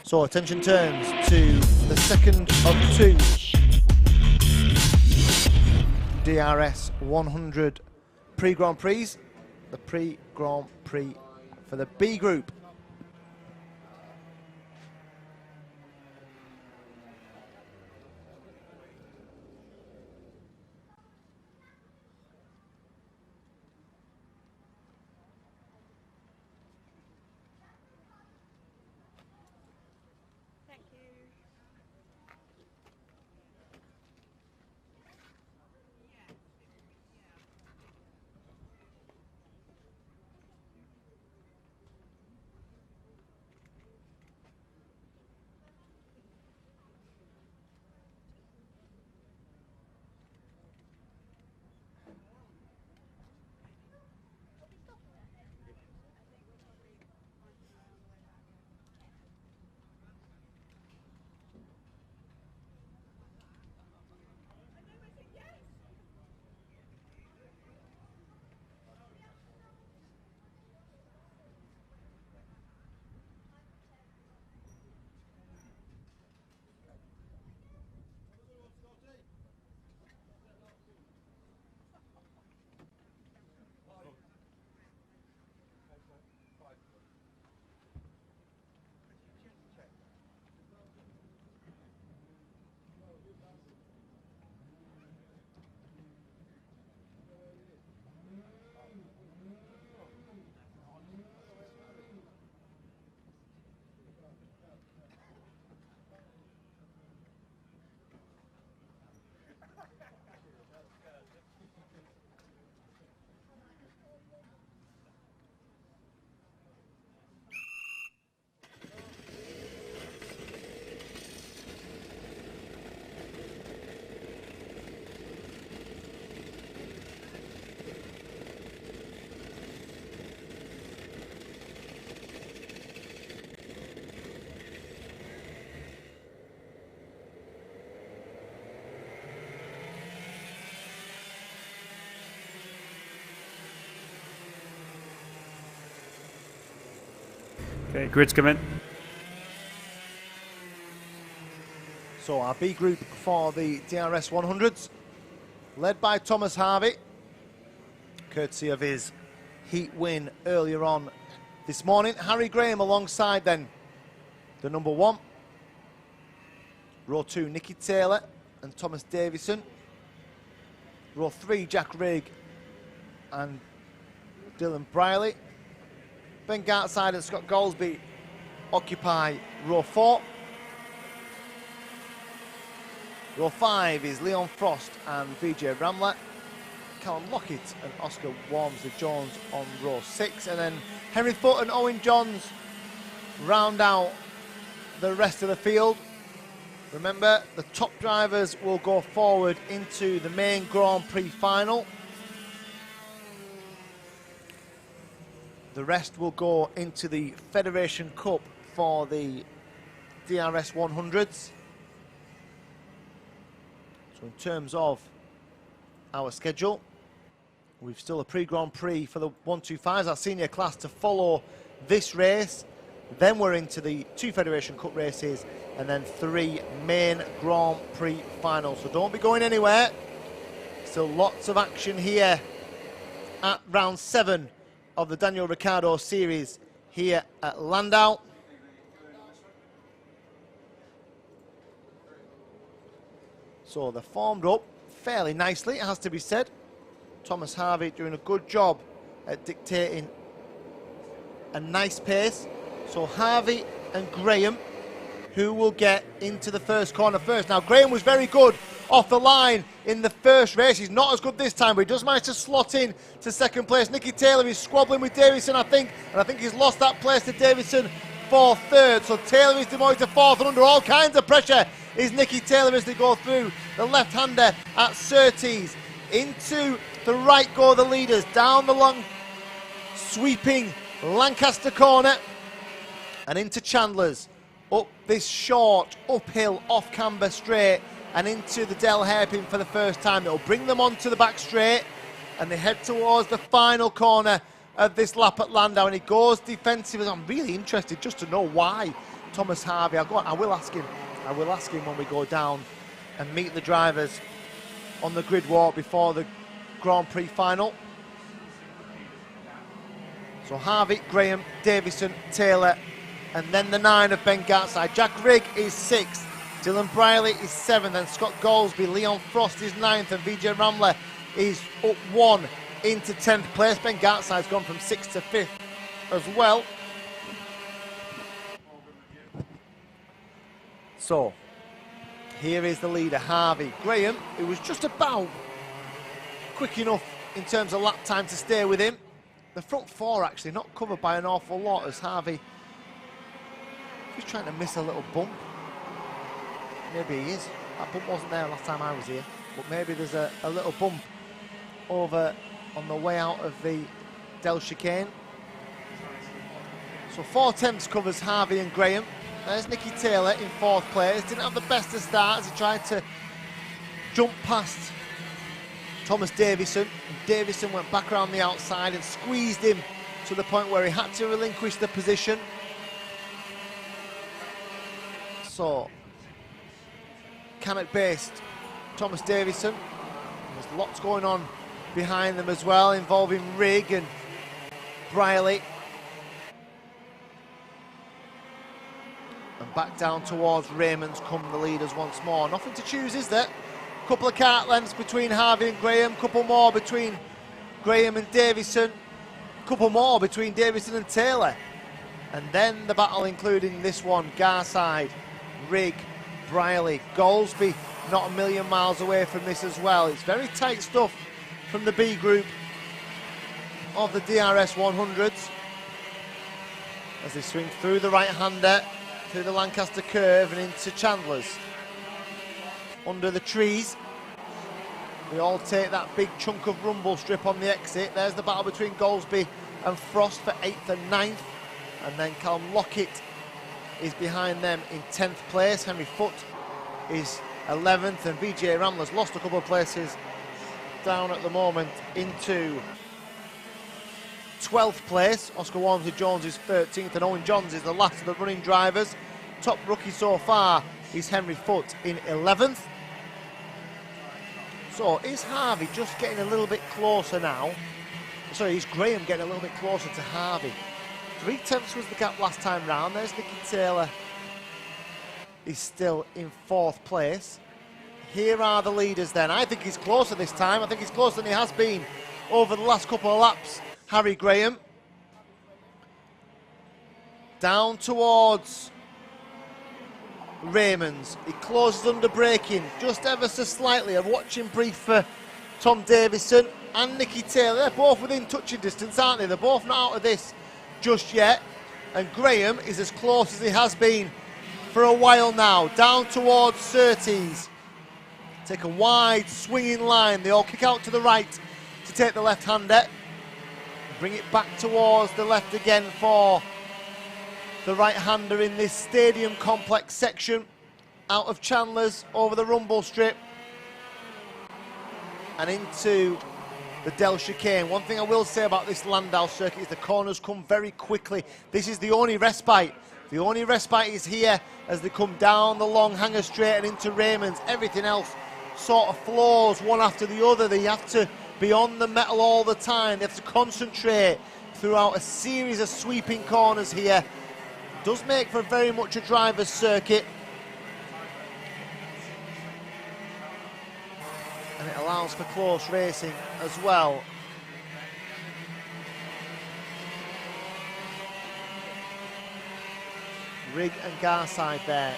So attention turns to the second of two DRS100 Prix Grand Prix, the Prix Grand Prix for the B group. Okay, grids come in. So our B group for the DRS 100s, led by Thomas Harvey, courtesy of his heat win earlier on this morning. Harry Graham alongside then the number one. Row 2, Nicky Taylor and Thomas Davison. Row 3, Jack Rigg and Dylan Briley. Ben Gartside and Scott Goldsby occupy row 4. Row 5 is Leon Frost and Vijay Ramlet. Callum Lockett and Oscar Walmsley-Jones on row 6. And then Henry Foote and Owen Johns round out the rest of the field. Remember, the top drivers will go forward into the main Grand Prix final. The rest will go into the Federation Cup for the DRS 100s. So in terms of our schedule, we've still a Prix Grand Prix for the 125s, our senior class, to follow this race. Then we're into the 2 Federation Cup races and then 3 main Grand Prix finals. So don't be going anywhere. Still lots of action here at round 7 of the Daniel Ricciardo series here at Llandow. So they're formed up fairly nicely, it has to be said. Thomas Harvey doing a good job at dictating a nice pace. So Harvey and Graham, who will get into the first corner first. Now Graham was very good off the line in the first race. He's not as good this time, but he does manage to slot in to second place. Nicky Taylor is squabbling with Davison, I think, and I think he's lost that place to Davison for third. So Taylor is demoted to fourth, and under all kinds of pressure is Nicky Taylor as they go through the left-hander at Surtees. Into the right go the leaders, down the long sweeping Lancaster corner and into Chandler's, up this short uphill off camber straight and into the Dell hairpin for the first time. It'll bring them onto the back straight and they head towards the final corner of this lap at Llandow, and he goes defensive. I'm really interested just to know why Thomas Harvey. I will ask him. I will ask him when we go down and meet the drivers on the grid walk before the Grand Prix final. So Harvey, Graham, Davison, Taylor, and then the 9 of Ben Gartside. Jack Rigg is 6th, Dylan Briley is 7th, and Scott Goldsby, Leon Frost is 9th, and Vijay Ramla is up 1 into 10th place. Ben Gartside's gone from 6th to 5th as well. So, here is the leader, Harvey. Graham, who was just about quick enough in terms of lap time to stay with him. The front 4 actually not covered by an awful lot, as Harvey just trying to miss a little bump. Maybe he is. That bump wasn't there last time I was here, but maybe there's a little bump over on the way out of the Del Chicane. So 4/10 covers Harvey and Graham. There's Nicky Taylor in 4th place. Didn't have the best of starts. He tried to jump past Thomas Davison. And Davison went back around the outside and squeezed him to the point where he had to relinquish the position. So, Cannock-based Thomas Davison. There's lots going on behind them as well, involving Rigg and Briley. And back down towards Raymond's come the leaders once more. Nothing to choose, is there? Couple of kart lengths between Harvey and Graham, couple more between Graham and Davison, couple more between Davison and Taylor. And then the battle including this one, Garside, Rigg, Briley, Goldsby, not a million miles away from this as well. It's very tight stuff from the B group of the DRS100s as they swing through the right-hander, through the Lancaster curve and into Chandler's. Under the trees, we all take that big chunk of rumble strip on the exit. There's the battle between Goldsby and Frost for 8th and 9th. And then Callum Lockett is behind them in 10th place. Henry Foote is 11th, and Vijay Ramla's lost a couple of places down at the moment into 12th place. Oscar Walmsley-Jones is 13th, and Owen Johns is the last of the running drivers. Top rookie so far is Henry Foote in 11th. So is Harvey just getting a little bit closer now? Sorry, is Graham getting a little bit closer to Harvey? 3/10 was the gap last time round. There's Nicky Taylor. He's still in 4th place. Here are the leaders then. I think he's closer this time. I think he's closer than he has been over the last couple of laps. Harry Graham. Down towards Raymond's. He closes under braking just ever so slightly. A watching brief for Tom Davison and Nicky Taylor. They're both within touching distance, aren't they? They're both not out of this just yet. And Graham is as close as he has been for a while now. Down towards Surtees. Take a wide swinging line. They all kick out to the right to take the left-hander. Bring it back towards the left again for the right-hander in this stadium complex section. Out of Chandler's, over the rumble strip and into the Del Chicane. One thing I will say about this Llandow circuit is the corners come very quickly. This is the only respite. The only respite is here as they come down the long hanger straight and into Raymond's. Everything else sort of flows one after the other. They have to be on the metal all the time. They have to concentrate throughout a series of sweeping corners here. Does make for very much a driver's circuit. And it allows for close racing as well. Rigg and Garside there,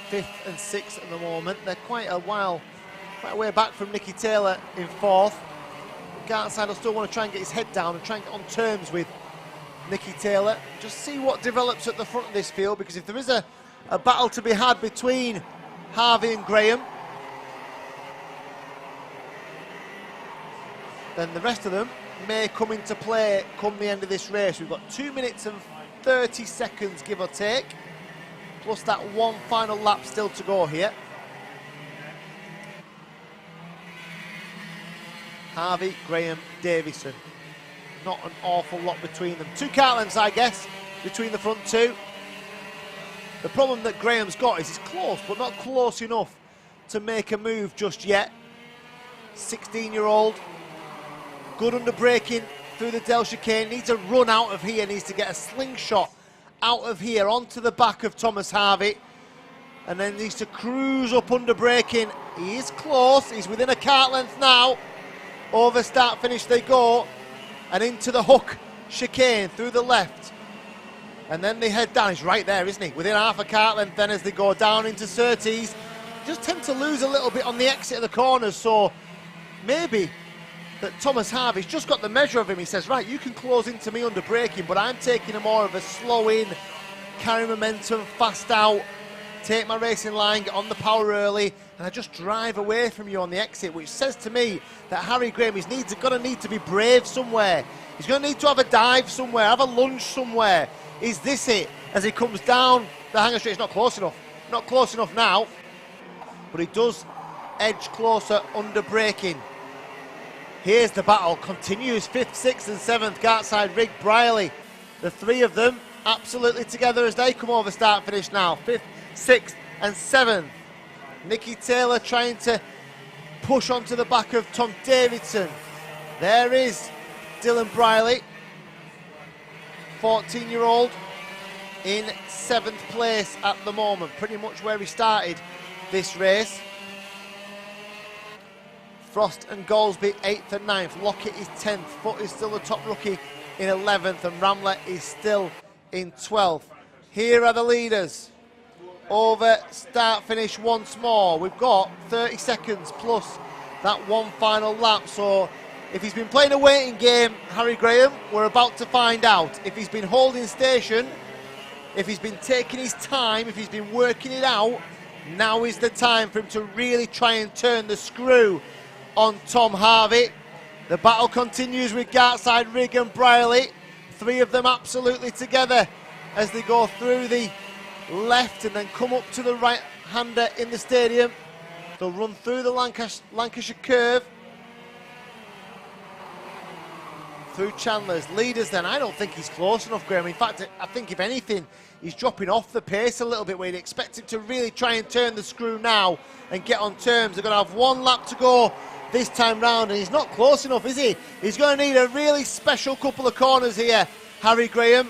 5th and 6th at the moment. They're quite a way back from Nicky Taylor in 4th. Garside will still want to try and get his head down and try and get on terms with Nicky Taylor. Just see what develops at the front of this field, because if there is a battle to be had between Harvey and Graham, then the rest of them may come into play come the end of this race. We've got 2 minutes and 30 seconds, give or take, plus that one final lap still to go here. Harvey, Graham, Davison. Not an awful lot between them. 2 car lengths, I guess, between the front two. The problem that Graham's got is he's close, but not close enough to make a move just yet. 16-year-old, good under braking through the Del chicane, needs a run out of here, needs to get a slingshot out of here onto the back of Thomas Harvey, and then needs to cruise up under braking. He is close, he's within a kart length now. Over start finish they go, and into the hook chicane through the left, and then they head down. He's right there, isn't he? Within half a kart length then as they go down into Surtees. Just tend to lose a little bit on the exit of the corners, so maybe that Thomas Harvey's just got the measure of him. He says, right, you can close into me under braking, but I'm taking a more of a slow in, carry momentum, fast out, take my racing line, get on the power early, and I just drive away from you on the exit, which says to me that Harry Graham is going to need to be brave somewhere. He's going to need to have a dive somewhere, have a lunge somewhere. Is this it? As he comes down the hanger straight, it's not close enough. Not close enough now, but he does edge closer under braking. Here's the battle, continues 5th, 6th and 7th, Gartside, Rig, Briley. The three of them absolutely together as they come over start finish now. 5th, 6th and 7th. Nicky Taylor trying to push onto the back of Tom Davidson. There is Dylan Briley, 14-year-old, in 7th place at the moment, pretty much where he started this race. Frost and Goldsby 8th and 9th, Lockett is 10th, Foot is still the top rookie in 11th, and Ramler is still in 12th. Here are the leaders over start finish once more. We've got 30 seconds plus that one final lap, so if he's been playing a waiting game, Harry Graham, we're about to find out. If he's been holding station, if he's been taking his time, if he's been working it out, now is the time for him to really try and turn the screw on Tom Harvey. The battle continues with Gartside, Rig and Briley. Three of them absolutely together as they go through the left and then come up to the right-hander in the stadium. They'll run through the Lancashire curve. Through Chandler's leaders then. I don't think he's close enough, Graham. In fact, I think if anything, he's dropping off the pace a little bit where you'd expect him to really try and turn the screw now and get on terms. They're going to have one lap to go this time round, and he's not close enough, is he? He's going to need a really special couple of corners here, Harry Graham,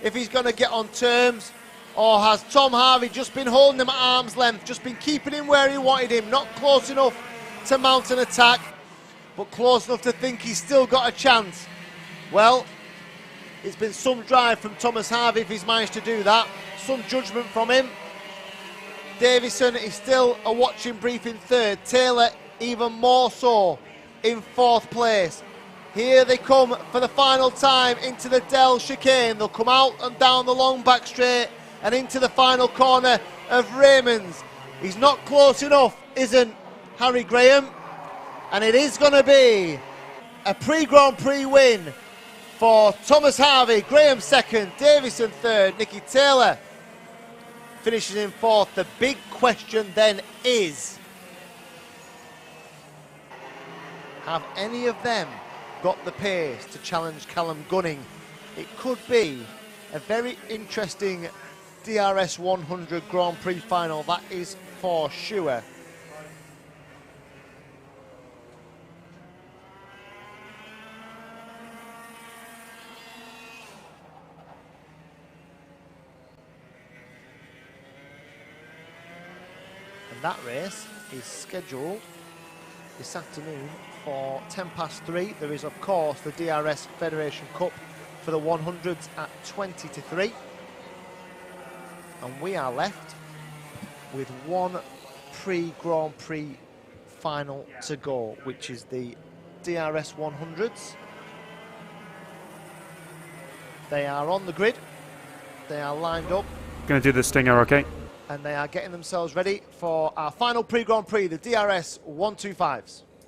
if he's going to get on terms. Or has Tom Harvey just been holding him at arm's length, just been keeping him where he wanted him, not close enough to mount an attack, but close enough to think he's still got a chance? Well, it's been some drive from Thomas Harvey if he's managed to do that, some judgment from him. Davison is still a watching brief in 3rd, Taylor even more so in 4th place. Here they come for the final time into the Del chicane. They'll come out and down the long back straight and into the final corner of Raymond's. He's not close enough, isn't Harry Graham? And it is going to be a Prix-Grand Prix win for Thomas Harvey. Graham 2nd, Davison 3rd, Nicky Taylor finishes in 4th. The big question then is, have any of them got the pace to challenge Callum Gunning? It could be a very interesting DRS100 Grand Prix final, that is for sure. And that race is scheduled this afternoon for 3:10. There is, of course, the DRS Federation Cup for the 100s at 2:50. And we are left with one Prix-Grand Prix final to go, which is the DRS 100s. They are on the grid. They are lined up. Going to do the stinger, okay? And they are getting themselves ready for our final Prix-Grand Prix, the DRS 125s.